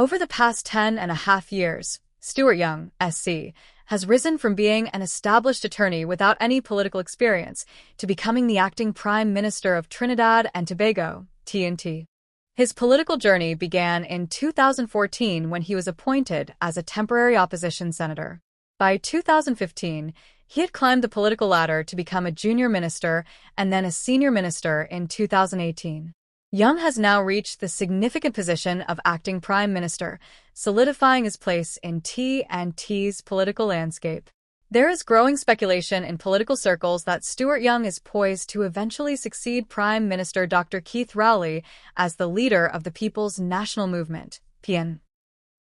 Over the past 10.5 years, Stuart Young, SC, has risen from being an established attorney without any political experience to becoming the acting Prime Minister of Trinidad and Tobago, TNT. His political journey began in 2014 when he was appointed as a temporary opposition senator. By 2015, he had climbed the political ladder to become a junior minister and then a senior minister in 2018. Young has now reached the significant position of acting prime minister, solidifying his place in TNT's political landscape. There is growing speculation in political circles that Stuart Young is poised to eventually succeed Prime Minister Dr. Keith Rowley as the leader of the People's National Movement, PNM.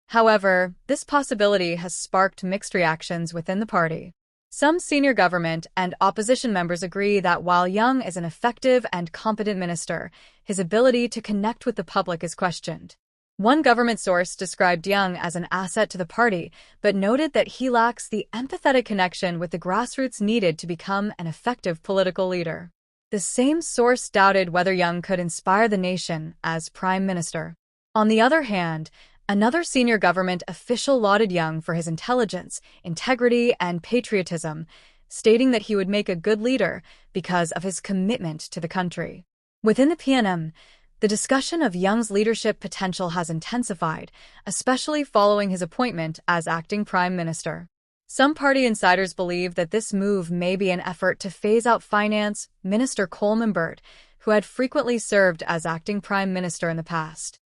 However, this possibility has sparked mixed reactions within the party. Some senior government and opposition members agree that while Young is an effective and competent minister, his ability to connect with the public is questioned. One government source described Young as an asset to the party, but noted that he lacks the empathetic connection with the grassroots needed to become an effective political leader. The same source doubted whether Young could inspire the nation as prime minister. On the other hand, another senior government official lauded Young for his intelligence, integrity, and patriotism, stating that he would make a good leader because of his commitment to the country. Within the PNM, the discussion of Young's leadership potential has intensified, especially following his appointment as acting prime minister. Some party insiders believe that this move may be an effort to phase out Finance Minister Coleman Burt, who had frequently served as acting prime minister in the past.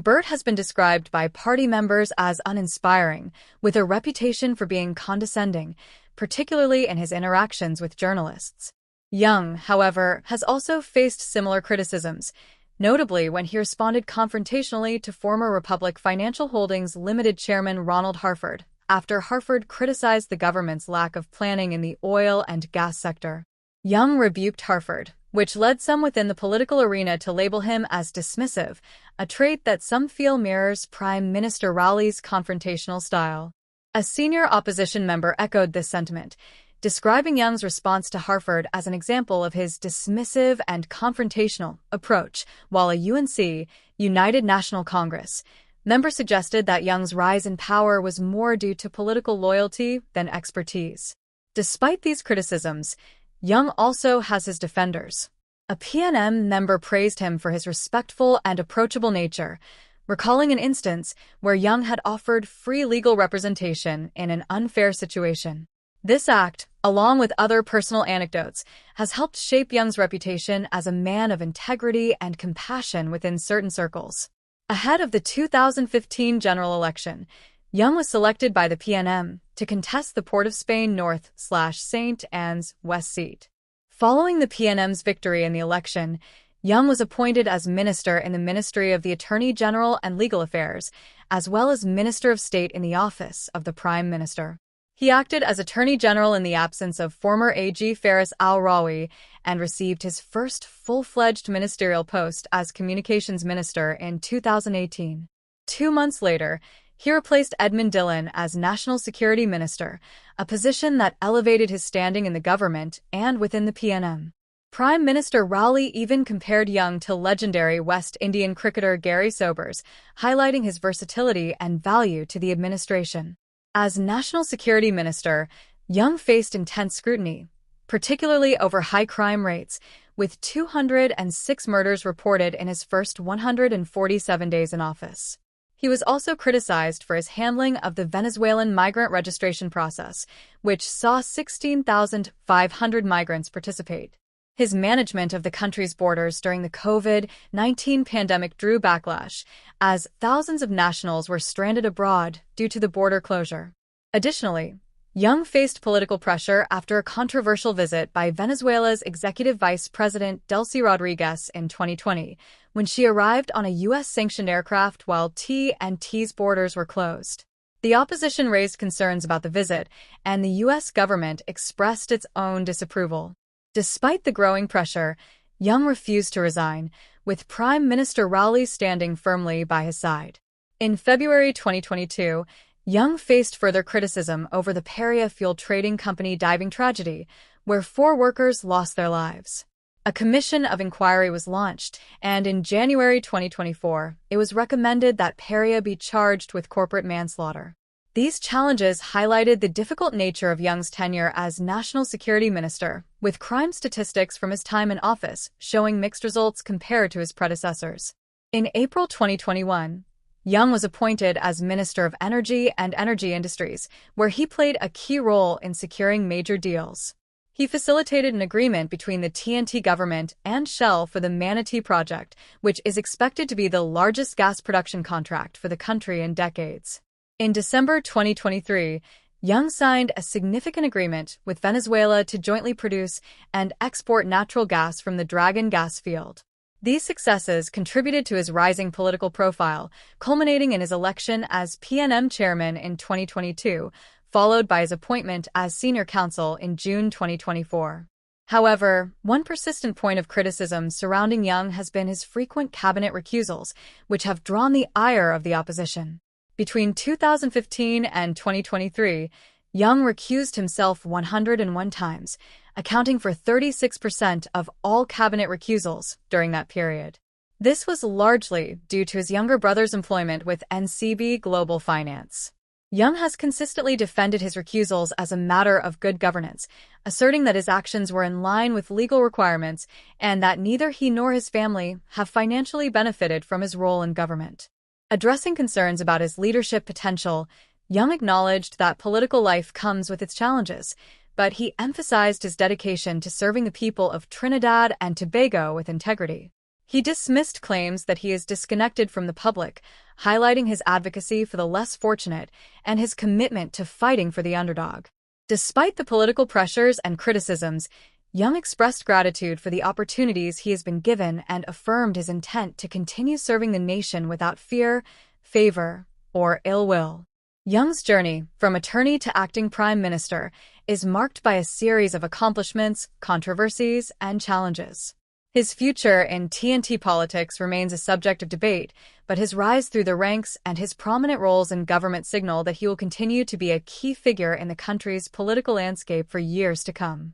Burt has been described by party members as uninspiring, with a reputation for being condescending, particularly in his interactions with journalists. Young, however, has also faced similar criticisms, notably when he responded confrontationally to former Republic Financial Holdings Limited chairman Ronald Harford, after Harford criticized the government's lack of planning in the oil and gas sector. Young rebuked Harford, which led some within the political arena to label him as dismissive, a trait that some feel mirrors Prime Minister Rowley's confrontational style. A senior opposition member echoed this sentiment, describing Young's response to Harford as an example of his dismissive and confrontational approach, while a UNC, United National Congress, member suggested that Young's rise in power was more due to political loyalty than expertise. Despite these criticisms, Young also has his defenders. A PNM member praised him for his respectful and approachable nature, recalling an instance where Young had offered free legal representation in an unfair situation. This act, along with other personal anecdotes, has helped shape Young's reputation as a man of integrity and compassion within certain circles. Ahead of the 2015 general election, Young was selected by the PNM to contest the Port of Spain North/St. Anne's West seat. Following the PNM's victory in the election, Young was appointed as Minister in the Ministry of the Attorney General and Legal Affairs, as well as Minister of State in the Office of the Prime Minister. He acted as Attorney General in the absence of former AG Faris Al-Rawi and received his first full-fledged ministerial post as Communications Minister in 2018. 2 months later, he replaced Edmund Dillon as National Security Minister, a position that elevated his standing in the government and within the PNM. Prime Minister Rowley even compared Young to legendary West Indian cricketer Gary Sobers, highlighting his versatility and value to the administration. As National Security Minister, Young faced intense scrutiny, particularly over high crime rates, with 206 murders reported in his first 147 days in office. He was also criticized for his handling of the Venezuelan migrant registration process, which saw 16,500 migrants participate. His management of the country's borders during the COVID-19 pandemic drew backlash, as thousands of nationals were stranded abroad due to the border closure. Additionally, Young faced political pressure after a controversial visit by Venezuela's Executive Vice President Delcy Rodriguez in 2020, when she arrived on a U.S.-sanctioned aircraft while TNT's borders were closed. The opposition raised concerns about the visit, and the U.S. government expressed its own disapproval. Despite the growing pressure, Young refused to resign, with Prime Minister Rowley standing firmly by his side. In February 2022, Young faced further criticism over the Paria fuel trading company diving tragedy, where 4 workers lost their lives. A commission of inquiry was launched, and in January 2024, it was recommended that Peria be charged with corporate manslaughter. These challenges highlighted the difficult nature of Young's tenure as National Security Minister, with crime statistics from his time in office showing mixed results compared to his predecessors. In April 2021, Young was appointed as Minister of Energy and Energy Industries, where he played a key role in securing major deals. He facilitated an agreement between the TNT government and Shell for the Manatee Project, which is expected to be the largest gas production contract for the country in decades. In December 2023, Young signed a significant agreement with Venezuela to jointly produce and export natural gas from the Dragon gas field. These successes contributed to his rising political profile, culminating in his election as PNM chairman in 2022, followed by his appointment as senior counsel in June 2024. However, one persistent point of criticism surrounding Young has been his frequent cabinet recusals, which have drawn the ire of the opposition. Between 2015 and 2023, Young recused himself 101 times, accounting for 36% of all cabinet recusals during that period. This was largely due to his younger brother's employment with NCB Global Finance. Young has consistently defended his recusals as a matter of good governance, asserting that his actions were in line with legal requirements and that neither he nor his family have financially benefited from his role in government. Addressing concerns about his leadership potential, Young acknowledged that political life comes with its challenges, but he emphasized his dedication to serving the people of Trinidad and Tobago with integrity. He dismissed claims that he is disconnected from the public, highlighting his advocacy for the less fortunate and his commitment to fighting for the underdog. Despite the political pressures and criticisms, Young expressed gratitude for the opportunities he has been given and affirmed his intent to continue serving the nation without fear, favor, or ill will. Young's journey, from attorney to acting prime minister, is marked by a series of accomplishments, controversies, and challenges. His future in TNT politics remains a subject of debate, but his rise through the ranks and his prominent roles in government signal that he will continue to be a key figure in the country's political landscape for years to come.